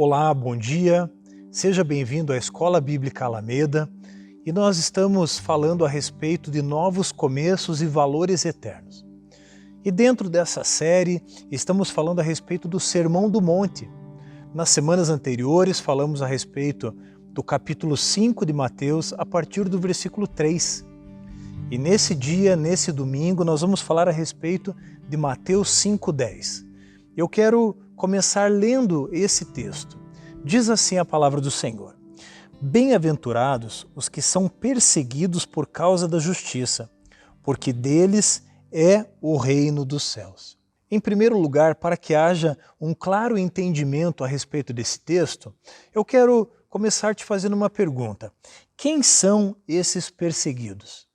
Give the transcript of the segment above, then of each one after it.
Olá, bom dia, seja bem-vindo à Escola Bíblica Alameda e nós estamos falando a respeito de novos começos e valores eternos. E dentro dessa série estamos falando a respeito do Sermão do Monte. Nas semanas anteriores falamos a respeito do capítulo 5 de Mateus a partir do versículo 3. E nesse dia, nesse domingo, nós vamos falar a respeito de Mateus 5:10. Eu quero começar lendo esse texto. Diz assim a palavra do Senhor: Bem-aventurados os que são perseguidos por causa da justiça, porque deles é o reino dos céus. Em primeiro lugar, para que haja um claro entendimento a respeito desse texto, eu quero começar te fazendo uma pergunta. Quem são esses perseguidos?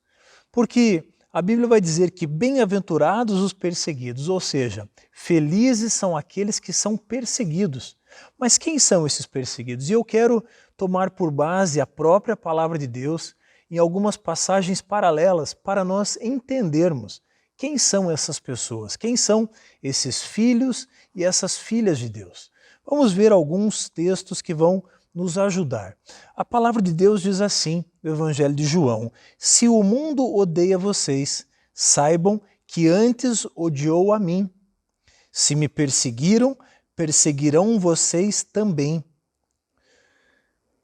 Porque a Bíblia vai dizer que bem-aventurados os perseguidos, ou seja, felizes são aqueles que são perseguidos. Mas quem são esses perseguidos? E eu quero tomar por base a própria palavra de Deus em algumas passagens paralelas para nós entendermos quem são essas pessoas, quem são esses filhos e essas filhas de Deus. Vamos ver alguns textos que vão nos ajudar. A palavra de Deus diz assim, no Evangelho de João: se o mundo odeia vocês, saibam que antes odiou a mim. Se me perseguiram, perseguirão vocês também.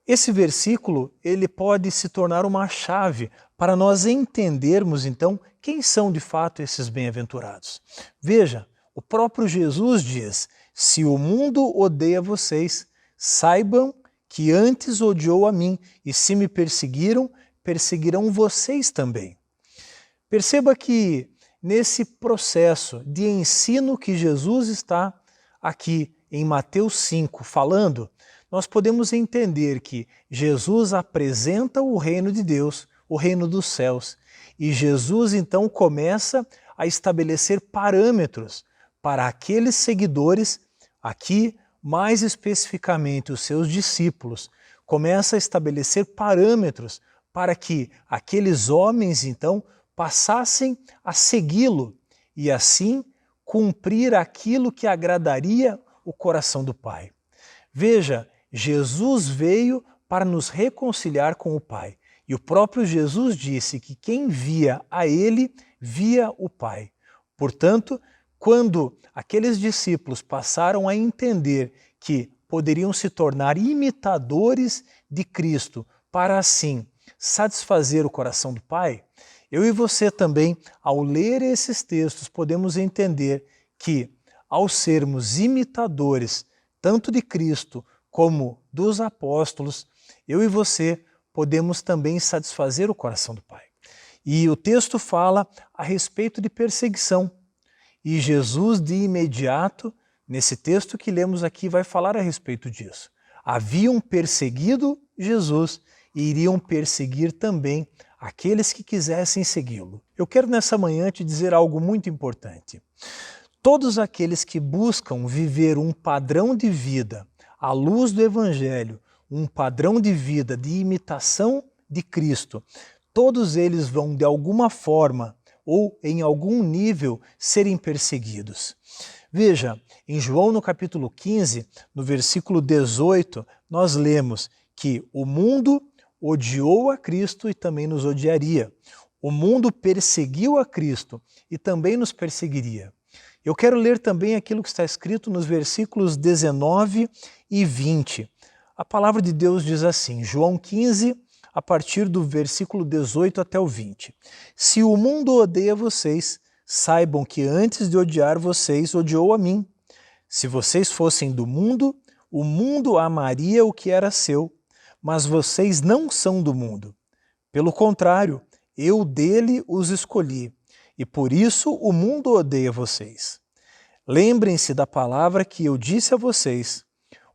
Esse versículo ele pode se tornar uma chave para nós entendermos então quem são de fato esses bem-aventurados. Veja, o próprio Jesus diz: se o mundo odeia vocês, saibam que antes odiou a mim, e se me perseguiram, perseguirão vocês também. Perceba que nesse processo de ensino que Jesus está aqui em Mateus 5 falando, nós podemos entender que Jesus apresenta o reino de Deus, o reino dos céus, e Jesus então começa a estabelecer parâmetros para aqueles seguidores, aqui mais especificamente os seus discípulos, começa a estabelecer parâmetros para que aqueles homens então passassem a segui-lo e assim cumprir aquilo que agradaria o coração do Pai. Veja, Jesus veio para nos reconciliar com o Pai. E o próprio Jesus disse que quem via a Ele, via o Pai. Portanto, quando aqueles discípulos passaram a entender que poderiam se tornar imitadores de Cristo para assim satisfazer o coração do Pai, eu e você também, ao ler esses textos, podemos entender que, ao sermos imitadores tanto de Cristo como dos apóstolos, eu e você podemos também satisfazer o coração do Pai. E o texto fala a respeito de perseguição. E Jesus, de imediato, nesse texto que lemos aqui, vai falar a respeito disso. Haviam perseguido Jesus e iriam perseguir também aqueles que quisessem segui-lo. Eu quero nessa manhã te dizer algo muito importante. Todos aqueles que buscam viver um padrão de vida à luz do Evangelho, um padrão de vida de imitação de Cristo, todos eles vão de alguma forma ou em algum nível serem perseguidos. Veja, em João no capítulo 15, no versículo 18, nós lemos que o mundo odiou a Cristo e também nos odiaria. O mundo perseguiu a Cristo e também nos perseguiria. Eu quero ler também aquilo que está escrito nos versículos 19 e 20. A palavra de Deus diz assim, João 15, a partir do versículo 18 até o 20. Se o mundo odeia vocês, saibam que antes de odiar vocês, odiou a mim. Se vocês fossem do mundo, o mundo amaria o que era seu, mas vocês não são do mundo. Pelo contrário, eu dele os escolhi, e por isso o mundo odeia vocês. Lembrem-se da palavra que eu disse a vocês: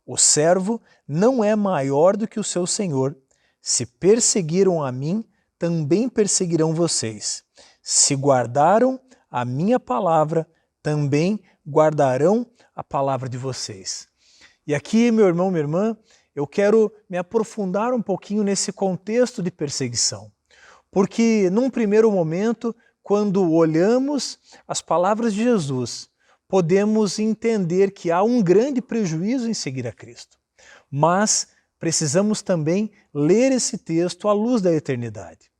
o servo não é maior do que o seu senhor. Se perseguiram a mim, também perseguirão vocês. Se guardaram a minha palavra, também guardarão a palavra de vocês. E aqui, meu irmão, minha irmã, eu quero me aprofundar um pouquinho nesse contexto de perseguição. Porque, num primeiro momento, quando olhamos as palavras de Jesus, podemos entender que há um grande prejuízo em seguir a Cristo. Mas precisamos também ler esse texto à luz da eternidade.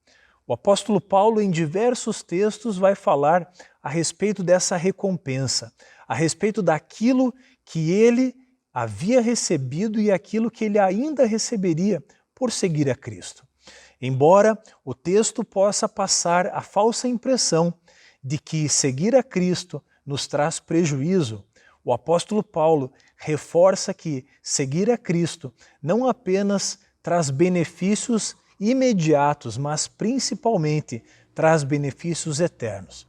O apóstolo Paulo, em diversos textos, vai falar a respeito dessa recompensa, a respeito daquilo que ele havia recebido e aquilo que ele ainda receberia por seguir a Cristo. Embora o texto possa passar a falsa impressão de que seguir a Cristo nos traz prejuízo, o apóstolo Paulo reforça que seguir a Cristo não apenas traz benefícios imediatos, mas principalmente traz benefícios eternos.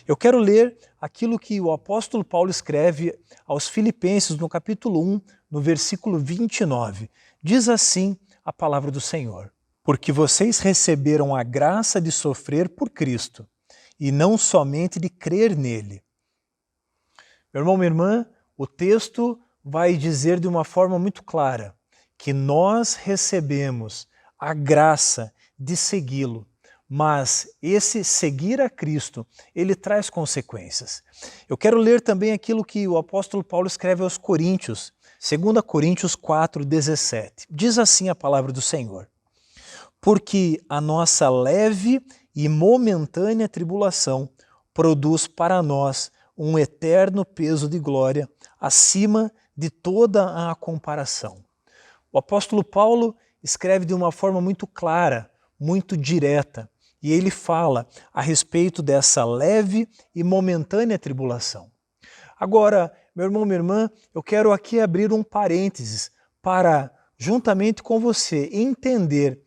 Eu quero ler aquilo que o apóstolo Paulo escreve aos Filipenses no capítulo 1, no versículo 29. Diz assim a palavra do Senhor: porque vocês receberam a graça de sofrer por Cristo, e não somente de crer nele. Meu irmão, minha irmã, o texto vai dizer de uma forma muito clara que nós recebemos a graça de segui-lo, mas esse seguir a Cristo, ele traz consequências. Eu quero ler também aquilo que o apóstolo Paulo escreve aos Coríntios, 2 Coríntios 4:17. Diz assim a palavra do Senhor: porque a nossa leve e momentânea tribulação produz para nós um eterno peso de glória acima de toda a comparação. O apóstolo Paulo escreve de uma forma muito clara, muito direta, e ele fala a respeito dessa leve e momentânea tribulação. Agora, meu irmão, minha irmã, eu quero aqui abrir um parênteses para, juntamente com você, entender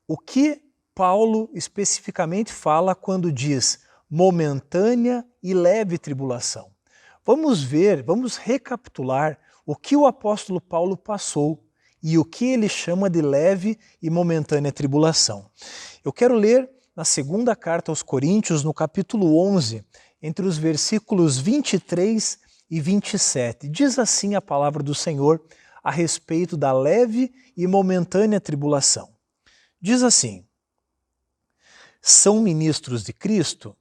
o que Paulo especificamente fala quando diz momentânea e leve tribulação. Vamos ver, vamos recapitular o que o apóstolo Paulo passou e o que ele chama de leve e momentânea tribulação. Eu quero ler na segunda carta aos Coríntios, no capítulo 11, entre os versículos 23 e 27. Diz assim a palavra do Senhor a respeito da leve e momentânea tribulação. Diz assim: são ministros de Cristo?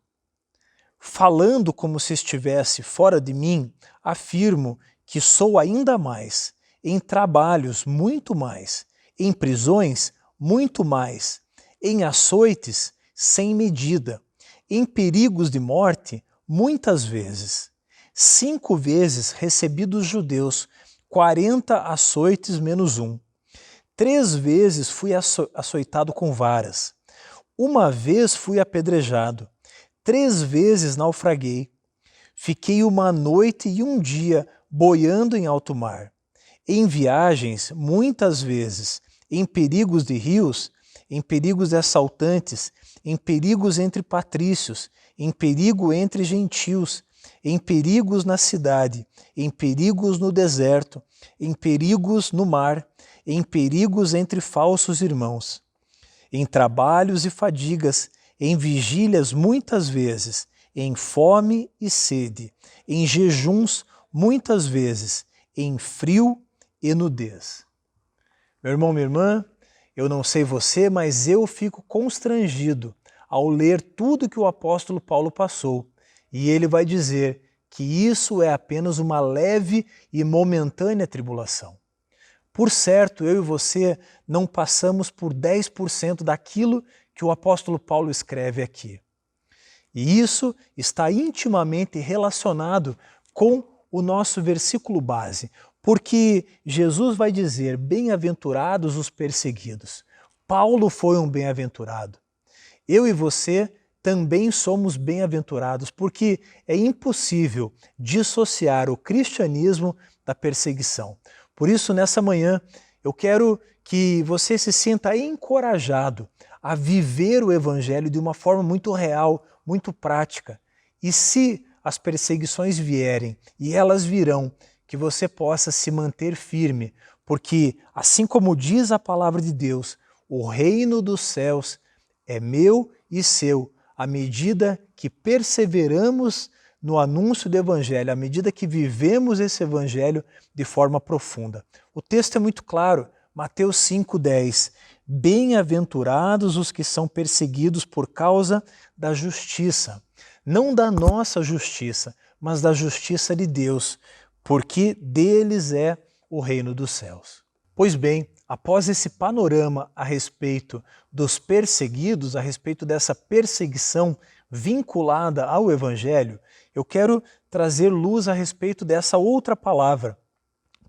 Falando como se estivesse fora de mim, afirmo que sou ainda mais, em trabalhos muito mais, em prisões muito mais, em açoites sem medida, em perigos de morte muitas vezes. 5 vezes recebi dos judeus 40 açoites menos 1. 3 vezes fui açoitado com varas. 1 vez fui apedrejado. 3 vezes naufraguei. Fiquei 1 noite e 1 dia boiando em alto mar. Em viagens, muitas vezes, em perigos de rios, em perigos de assaltantes, em perigos entre patrícios, em perigo entre gentios, em perigos na cidade, em perigos no deserto, em perigos no mar, em perigos entre falsos irmãos, em trabalhos e fadigas, em vigílias muitas vezes, em fome e sede, em jejuns muitas vezes, em frio e nudez. Meu irmão, minha irmã, eu não sei você, mas eu fico constrangido ao ler tudo que o apóstolo Paulo passou. E ele vai dizer que isso é apenas uma leve e momentânea tribulação. Por certo, eu e você não passamos por 10% daquilo que o apóstolo Paulo escreve aqui. E isso está intimamente relacionado com o nosso versículo base, porque Jesus vai dizer: bem-aventurados os perseguidos. Paulo foi um bem-aventurado. Eu e você também somos bem-aventurados, porque é impossível dissociar o cristianismo da perseguição. Por isso, nessa manhã, eu quero que você se sinta encorajado a viver o Evangelho de uma forma muito real, muito prática. E se as perseguições vierem, e elas virão, que você possa se manter firme, porque, assim como diz a palavra de Deus, o reino dos céus é meu e seu, à medida que perseveramos no anúncio do Evangelho, à medida que vivemos esse Evangelho de forma profunda. O texto é muito claro, Mateus 5,10. Bem-aventurados os que são perseguidos por causa da justiça, não da nossa justiça, mas da justiça de Deus, porque deles é o reino dos céus. Pois bem, após esse panorama a respeito dos perseguidos, a respeito dessa perseguição vinculada ao Evangelho, eu quero trazer luz a respeito dessa outra palavra,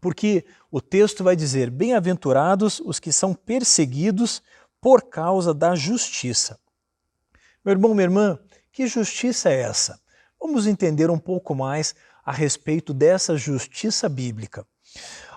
porque o texto vai dizer: bem-aventurados os que são perseguidos por causa da justiça. Meu irmão, minha irmã, que justiça é essa? Vamos entender um pouco mais a respeito dessa justiça bíblica.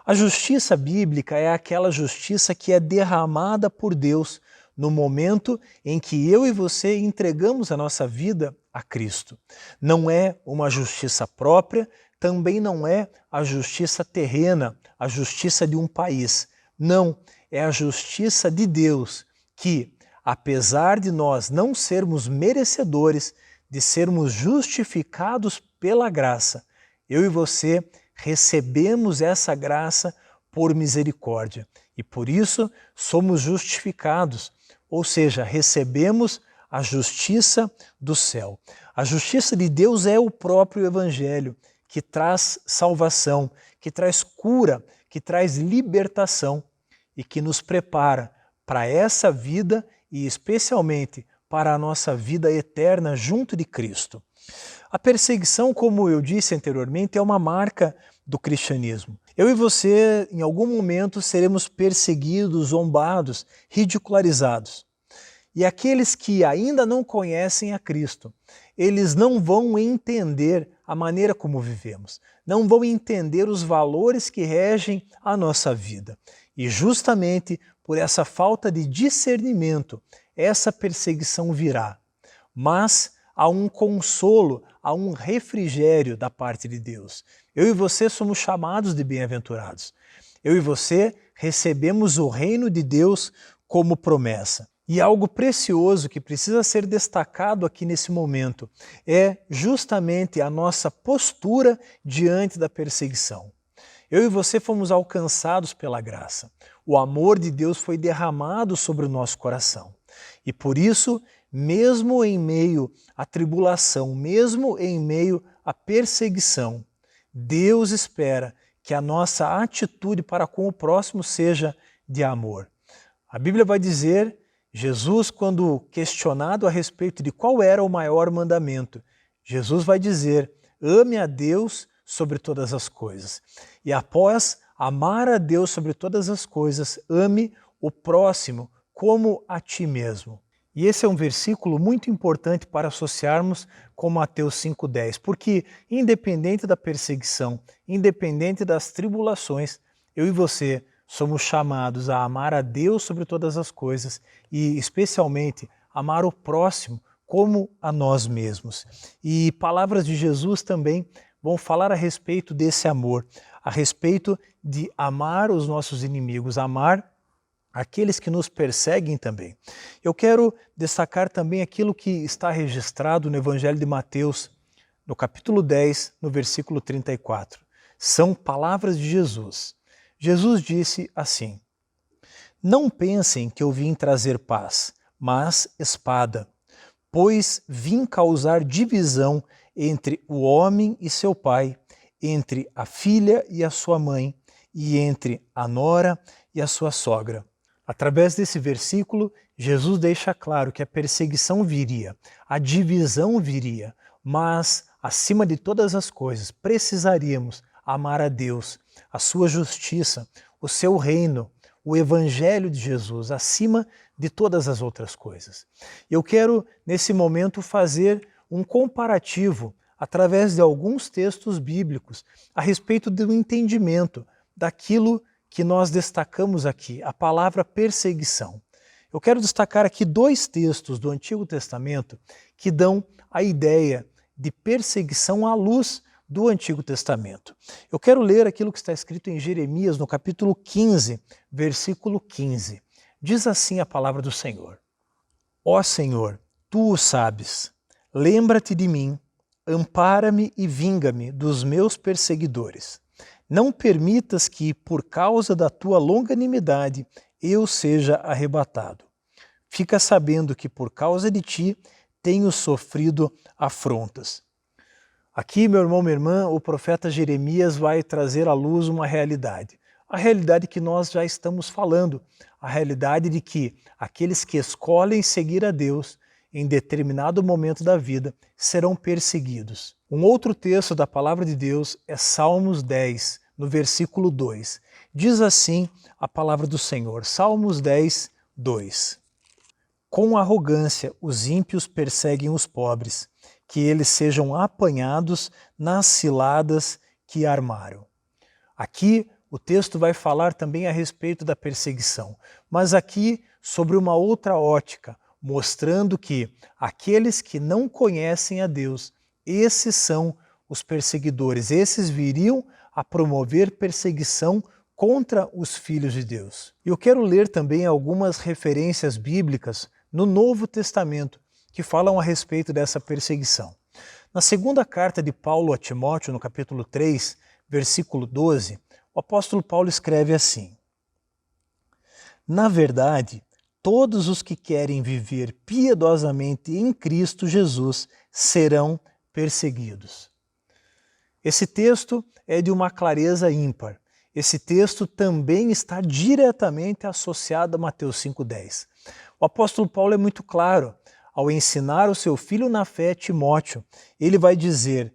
A justiça bíblica é aquela justiça que é derramada por Deus no momento em que eu e você entregamos a nossa vida a Cristo. Não é uma justiça própria, também não é a justiça terrena, a justiça de um país. Não, é a justiça de Deus que, apesar de nós não sermos merecedores de sermos justificados pela graça, eu e você recebemos essa graça por misericórdia e por isso somos justificados, ou seja, recebemos a justiça do céu. A justiça de Deus é o próprio Evangelho, que traz salvação, que traz cura, que traz libertação e que nos prepara para essa vida e especialmente para a nossa vida eterna junto de Cristo. A perseguição, como eu disse anteriormente, é uma marca do cristianismo. Eu e você, em algum momento, seremos perseguidos, zombados, ridicularizados. E aqueles que ainda não conhecem a Cristo, eles não vão entender a maneira como vivemos, não vão entender os valores que regem a nossa vida. E justamente por essa falta de discernimento, essa perseguição virá. Mas há um consolo, há um refrigério da parte de Deus. Eu e você somos chamados de bem-aventurados. Eu e você recebemos o reino de Deus como promessa. E algo precioso que precisa ser destacado aqui nesse momento é justamente a nossa postura diante da perseguição. Eu e você fomos alcançados pela graça. O amor de Deus foi derramado sobre o nosso coração. E por isso, mesmo em meio à tribulação, mesmo em meio à perseguição, Deus espera que a nossa atitude para com o próximo seja de amor. A Bíblia vai dizer, Jesus, quando questionado a respeito de qual era o maior mandamento, Jesus vai dizer: ame a Deus sobre todas as coisas. E após amar a Deus sobre todas as coisas, ame o próximo como a ti mesmo. E esse é um versículo muito importante para associarmos com Mateus 5,10, porque independente da perseguição, independente das tribulações, eu e você somos chamados a amar a Deus sobre todas as coisas e especialmente amar o próximo como a nós mesmos. E palavras de Jesus também vão falar a respeito desse amor, a respeito de amar os nossos inimigos, amar aqueles que nos perseguem também. Eu quero destacar também aquilo que está registrado no Evangelho de Mateus, no capítulo 10, no versículo 34. São palavras de Jesus. Jesus disse assim: não pensem que eu vim trazer paz, mas espada, pois vim causar divisão entre o homem e seu pai, entre a filha e a sua mãe, e entre a nora e a sua sogra. Através desse versículo, Jesus deixa claro que a perseguição viria, a divisão viria, mas, acima de todas as coisas, precisaríamos amar a Deus, a sua justiça, o seu reino, o Evangelho de Jesus, acima de todas as outras coisas. Eu quero, nesse momento, fazer um comparativo, através de alguns textos bíblicos, a respeito do entendimento daquilo que nós destacamos aqui, a palavra perseguição. Eu quero destacar aqui dois textos do Antigo Testamento que dão a ideia de perseguição à luz do Antigo Testamento. Eu quero ler aquilo que está escrito em Jeremias, no capítulo 15, versículo 15. Diz assim a palavra do Senhor: ó Senhor, tu o sabes, lembra-te de mim, ampara-me e vinga-me dos meus perseguidores. Não permitas que, por causa da tua longanimidade, eu seja arrebatado. Fica sabendo que, por causa de ti, tenho sofrido afrontas. Aqui, meu irmão, minha irmã, o profeta Jeremias vai trazer à luz uma realidade. A realidade que nós já estamos falando, a realidade de que aqueles que escolhem seguir a Deus em determinado momento da vida serão perseguidos. Um outro texto da palavra de Deus é Salmos 10, no versículo 2. Diz assim a palavra do Senhor, Salmos 10, 2. Com arrogância os ímpios perseguem os pobres, que eles sejam apanhados nas ciladas que armaram. Aqui o texto vai falar também a respeito da perseguição, mas aqui sobre uma outra ótica, mostrando que aqueles que não conhecem a Deus, esses são os perseguidores, esses viriam a promover perseguição contra os filhos de Deus. Eu quero ler também algumas referências bíblicas no Novo Testamento que falam a respeito dessa perseguição. Na segunda carta de Paulo a Timóteo, no capítulo 3, versículo 12, o apóstolo Paulo escreve assim: Na verdade, todos os que querem viver piedosamente em Cristo Jesus serão perseguidos. Esse texto é de uma clareza ímpar. Esse texto também está diretamente associado a Mateus 5,10. O apóstolo Paulo é muito claro ao ensinar o seu filho na fé, Timóteo. Ele vai dizer: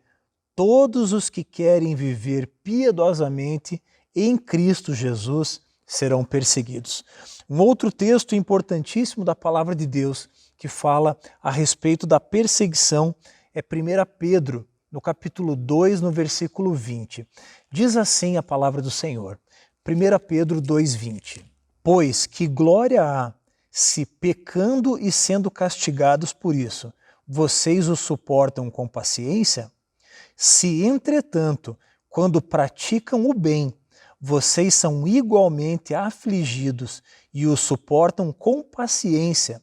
todos os que querem viver piedosamente em Cristo Jesus serão perseguidos. Um outro texto importantíssimo da palavra de Deus que fala a respeito da perseguição é 1 Pedro, no capítulo 2, no versículo 20. Diz assim a palavra do Senhor, 1 Pedro 2,20. Pois que glória há, se pecando e sendo castigados por isso, vocês o suportam com paciência? Se, entretanto, quando praticam o bem, vocês são igualmente afligidos e o suportam com paciência,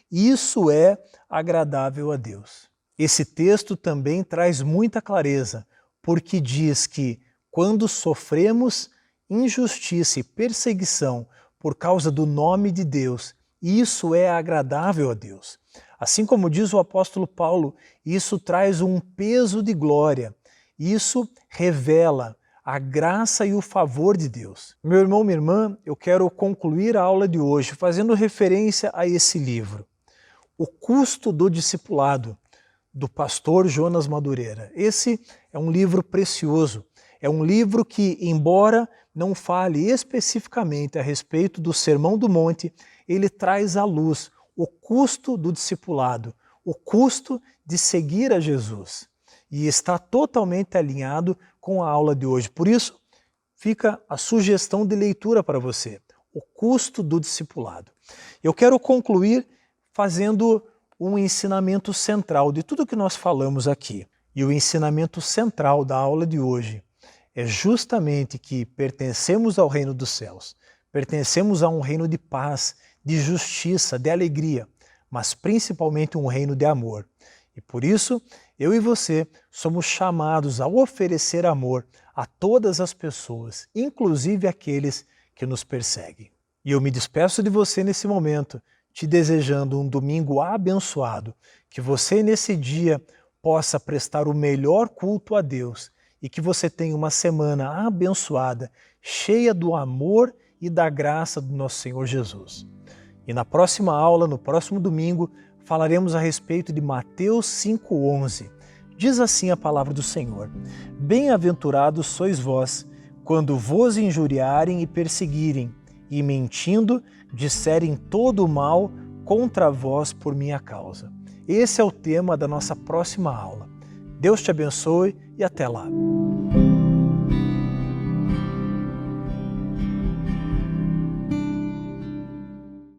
isso é agradável a Deus. Esse texto também traz muita clareza, porque diz que quando sofremos injustiça e perseguição por causa do nome de Deus, isso é agradável a Deus. Assim como diz o apóstolo Paulo, isso traz um peso de glória, isso revela a graça e o favor de Deus. Meu irmão, minha irmã, eu quero concluir a aula de hoje fazendo referência a esse livro, O Custo do Discipulado, do pastor Jonas Madureira. Esse é um livro precioso, é um livro que, embora não fale especificamente a respeito do Sermão do Monte, ele traz à luz o custo do discipulado, o custo de seguir a Jesus. E está totalmente alinhado com a aula de hoje. Por isso, fica a sugestão de leitura para você, O Custo do Discipulado. Eu quero concluir fazendo um ensinamento central de tudo que nós falamos aqui. E o ensinamento central da aula de hoje é justamente que pertencemos ao reino dos céus, pertencemos a um reino de paz, de justiça, de alegria, mas principalmente um reino de amor. E por isso, eu e você somos chamados a oferecer amor a todas as pessoas, inclusive aqueles que nos perseguem. E eu me despeço de você nesse momento, te desejando um domingo abençoado, que você nesse dia possa prestar o melhor culto a Deus e que você tenha uma semana abençoada, cheia do amor e da graça do nosso Senhor Jesus. E na próxima aula, no próximo domingo, falaremos a respeito de Mateus 5,11. Diz assim a palavra do Senhor: Bem-aventurados sois vós, quando vos injuriarem e perseguirem, e mentindo, disserem todo o mal contra vós por minha causa. Esse é o tema da nossa próxima aula. Deus te abençoe e até lá.